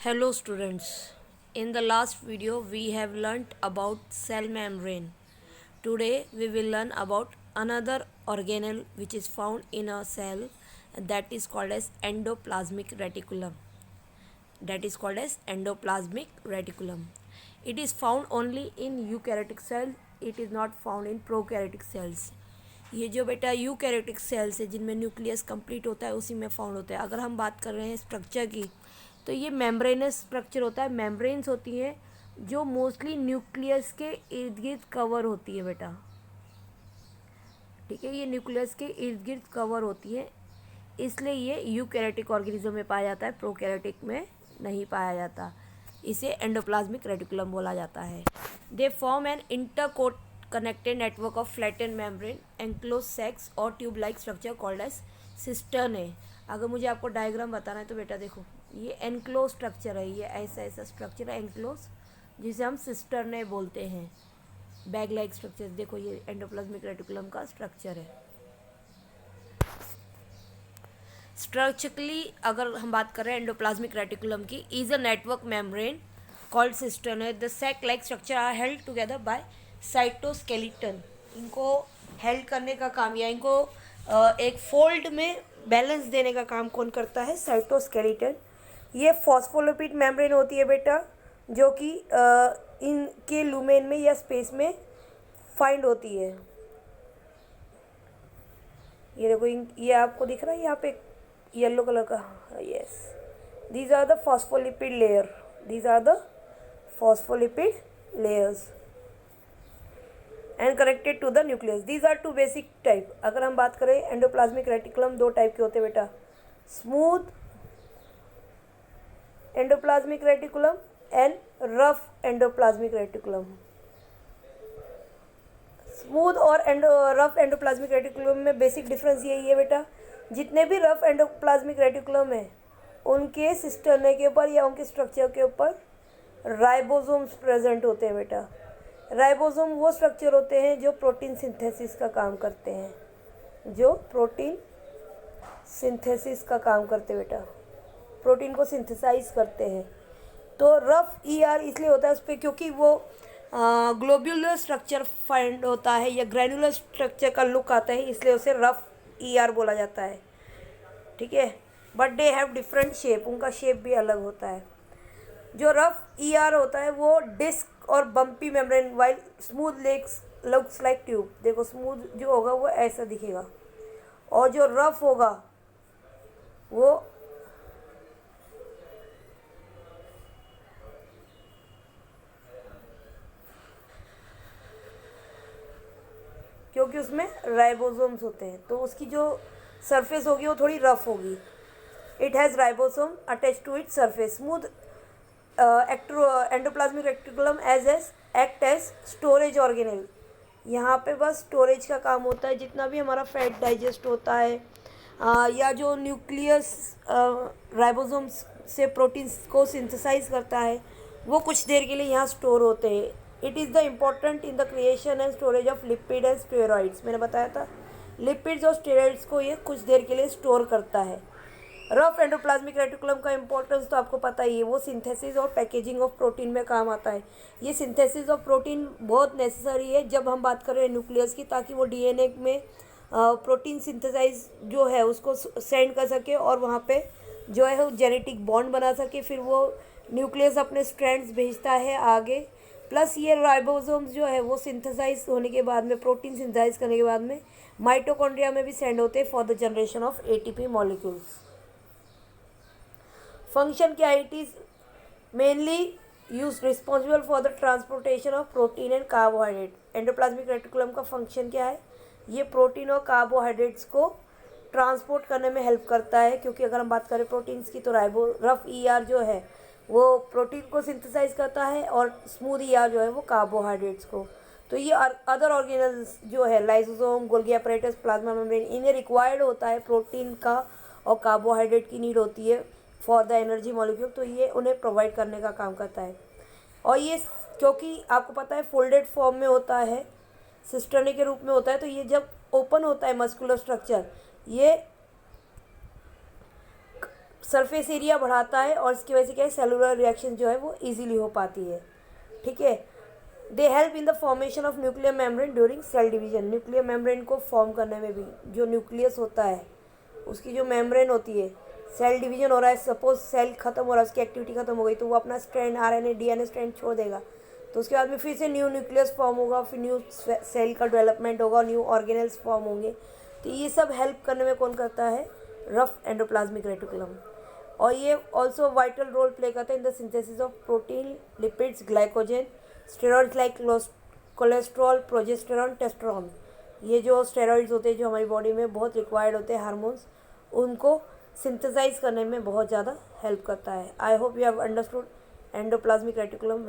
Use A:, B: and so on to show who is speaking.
A: Hello students. In the last video we have learnt about cell membrane. Today we will learn about another organelle which is found in a cell that is called as endoplasmic reticulum. It is found only in eukaryotic cells. It is not found in prokaryotic cells. ये जो बेटा eukaryotic cells है जिनमें nucleus complete होता है उसी में found होता है. अगर हम बात कर रहे हैं स्ट्रक्चर की तो ये मेम्ब्रेनस स्ट्रक्चर होता है. मेम्ब्रेन्स होती हैं जो मोस्टली न्यूक्लियस के इर्द गिर्द कवर होती है बेटा. ठीक है, ये न्यूक्लियस के इर्द गिर्द कवर होती है, इसलिए ये यूकैरियोटिक ऑर्गेनिज्म में पाया जाता है, प्रोकैरियोटिक में नहीं पाया जाता. इसे एंडोप्लाज्मिक रेटिकुलम बोला जाता है. They form an inter connected network of flattened membrane enclosed sacs और tube like structure called as cistern है. अगर मुझे आपको डायग्राम बताना है तो बेटा देखो, ये एनक्लोज स्ट्रक्चर है, ये ऐसा स्ट्रक्चर है एनक्लोज, जिसे हम सिस्टर्न बोलते हैं. Bag like structure. देखो ये एंडोप्लाज्मिक रेटिकुलम का स्ट्रक्चर है. स्ट्रक्चरली अगर हम बात कर रहे हैं एंडोप्लाज्मिक रेटिकुलम की, is a network membrane called cistern है. The sac like structure are held together by cytoskeleton. इनको हेल्ड करने का काम या इनको एक फोल्ड में बैलेंस देने का काम कौन करता है? साइटोस्केलेटन. ये फॉस्फोलिपिड मेम्ब्रेन होती है बेटा, जो कि इनके लुमेन में या स्पेस में फाइंड होती है. ये देखो, ये आपको दिख रहा है यहाँ पे येलो कलर का. Yes, these are the phospholipid layer. These are the phospholipid layers and connected to the nucleus. These are two basic type. अगर हम बात करें एंडोप्लाज्मिक रेटिकुलम दो टाइप के होते हैं बेटा, smooth endoplasmic reticulum and rough endoplasmic reticulum. Smooth और रफ एंडोप्लाज्मिक रेटिकुलम में बेसिक डिफरेंस यही है बेटा, जितने भी रफ एंडोप्लाज्मिक रेटिकुलम है उनके सिस्टर्न के ऊपर या उनके स्ट्रक्चर के ऊपर राइबोसोम्स प्रेजेंट होते हैं बेटा. राइबोसोम वो स्ट्रक्चर होते हैं जो प्रोटीन सिंथेसिस का काम करते हैं, बेटा, प्रोटीन को सिंथेसाइज करते हैं. तो रफ ईआर इसलिए होता है उस पर क्योंकि वो ग्लोब्यूलर स्ट्रक्चर फाइंड होता है या ग्रैनुलर स्ट्रक्चर का लुक आता है, इसलिए उसे रफ ईआर बोला जाता है. ठीक है, but they have different shape. उनका शेप भी अलग होता है. जो रफ ईआर होता है वो डिस्क और bumpy membrane, while smooth legs looks like tube. देखो, स्मूथ जो होगा वो ऐसा दिखेगा और जो रफ होगा वो क्योंकि उसमें राइबोसोम्स होते हैं तो उसकी जो सरफेस होगी वो थोड़ी रफ होगी. It has ribosome attach to its surface. Smooth endoplasmic reticulum act as storage organelle. यहाँ पे बस स्टोरेज का काम होता है. जितना भी हमारा फैट डाइजेस्ट होता है या जो न्यूक्लियस राइबोसोम्स से प्रोटीन्स को सिंथेसाइज करता है वो कुछ देर के लिए यहाँ स्टोर होते हैं. It is the important in the creation and storage of lipid and steroids. मैंने बताया था लिपिड्स और स्टेरॉइड्स को ये कुछ देर के लिए स्टोर करता है. रफ एंडोप्लाज्मिक रेटिकुलम का इंपॉर्टेंस तो आपको पता ही है, वो सिंथेसिस और पैकेजिंग ऑफ प्रोटीन में काम आता है. ये सिंथेसिस ऑफ प्रोटीन बहुत नेसेसरी है जब हम बात करें न्यूक्लियस की, ताकि वो डीएनए में प्रोटीन सिंथेसाइज जो है उसको सेंड कर सके और वहाँ पे जो है वो जेनेटिक बॉन्ड बना सके. फिर वो न्यूक्लियस अपने स्ट्रैंड्स भेजता है आगे. प्लस ये राइबोसोम्स जो है वो सिंथेसाइज होने के बाद में, प्रोटीन सिंथेसाइज करने के बाद में माइटोकॉन्ड्रिया में भी सेंड होते हैं for the generation of ATP molecules. Function क्या है? It is mainly use responsible for the transportation of protein and carbohydrate. Endoplasmic reticulum का फंक्शन क्या है? ये प्रोटीन और कार्बोहाइड्रेट्स को ट्रांसपोर्ट करने में हेल्प करता है. क्योंकि अगर हम बात करें प्रोटीन्स की तो रफ ईआर जो है वो प्रोटीन को सिंथेसाइज करता है और स्मूथ ईआर जो है वो कार्बोहाइड्रेट्स को. तो ये अदर ऑर्गेनल्स जो है lysosome, Golgi apparatus, plasma membrane, इन्हें रिक्वायर्ड होता है प्रोटीन का और कार्बोहाइड्रेट की नीड होती है फॉर द एनर्जी मॉलिक्यूल. तो ये उन्हें प्रोवाइड करने का काम करता है. और ये क्योंकि आपको पता है फोल्डेड फॉर्म में होता है, सिस्टर्नी के रूप में होता है, तो ये जब ओपन होता है मस्कुलर स्ट्रक्चर, ये सरफेस एरिया बढ़ाता है और इसकी वजह से क्या है, सेलुलर रिएक्शन जो है वो ईजिली हो पाती है। ठीक है। They help in the formation of nuclear membrane during cell division. Nuclear membrane को फॉर्म करने में भी, जो न्यूक्लियस होता है उसकी जो मेम्ब्रेन होती है, सेल डिवीजन हो रहा है, सपोज सेल खत्म हो रहा है, उसकी एक्टिविटी खत्म हो गई, तो वो अपना स्ट्रैंड आरएनए डीएनए स्ट्रैंड छोड़ देगा, तो उसके बाद में फिर से न्यू न्यूक्लियस फॉर्म होगा, फिर न्यू सेल का डेवलपमेंट होगा, न्यू ऑर्गेनेल्स फॉर्म होंगे। तो ये सब हेल्प करने में कौन करता है, रफ एंडोप्लाज्मिक रेटिकुलम। और ये ऑल्सो वाइटल रोल प्ले करता है in the synthesis of protein, lipids, glycogen, steroids like cholesterol, progesterone, testosterone. ये जो स्टेरॉइड्स होते हैं जो हमारी बॉडी में बहुत रिक्वायर्ड होते हैं हार्मोन्स, उनको सिंथेसाइज करने में बहुत ज़्यादा हेल्प करता है। I hope you have understood endoplasmic reticulum.